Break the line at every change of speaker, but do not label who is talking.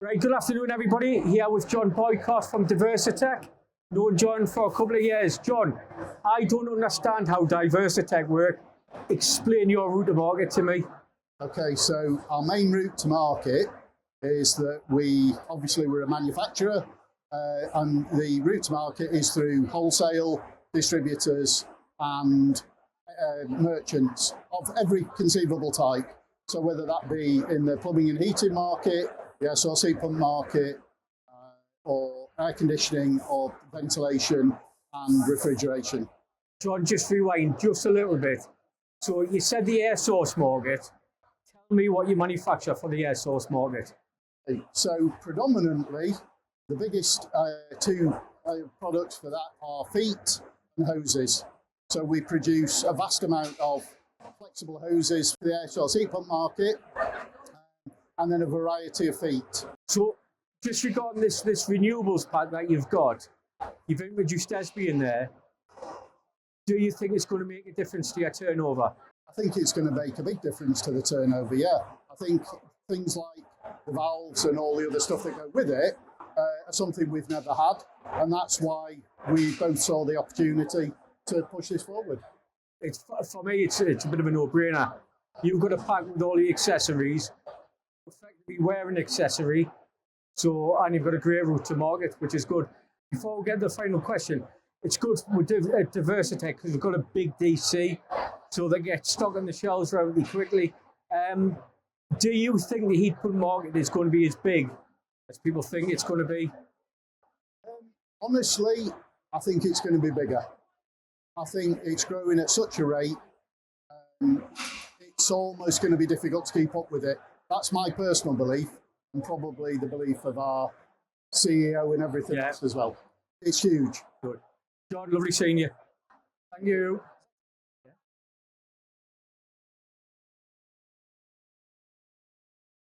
Right, good afternoon everybody. Here with Jon Boycott from DiversiTech. Known Jon for a couple of years. Jon, I don't understand how DiversiTech work. Explain your route to market to me.
Okay, so our main route to market is that we're a manufacturer, and the route to market is through wholesale, distributors and merchants of every conceivable type. So whether that be in the plumbing and heating market, the source heat pump market, or air conditioning or ventilation and refrigeration.
Jon, just rewind just a little bit. So you said the air source market. Tell me what you manufacture for the air source market.
So predominantly, the biggest two products for that are feet and hoses. So we produce a vast amount of flexible hoses for the air source heat pump market, and then a variety of feet.
So just regarding this renewables pack that you've introduced ESBE in there. Do you think it's going to make a difference to your turnover?
I think it's going to make a big difference to the turnover, yeah. I think things like the valves and all the other stuff that go with it are something we've never had, and that's why we both saw the opportunity to push this forward.
For me, it's a bit of a no-brainer. You've got a pack with all the accessories, effectively wear an accessory, and you've got a great route to market, which is good. Before we get to the final question, it's good with DiversiTech because we've got a big DC, so they get stock on the shelves relatively quickly. Do you think the heat pump market is going to be as big as people think it's going to be?
Honestly, I think it's going to be bigger. I think it's growing at such a rate, it's almost going to be difficult to keep up with it. That's my personal belief, and probably the belief of our CEO and everything else as well. It's huge.
Good. Jon, lovely seeing you. Thank you.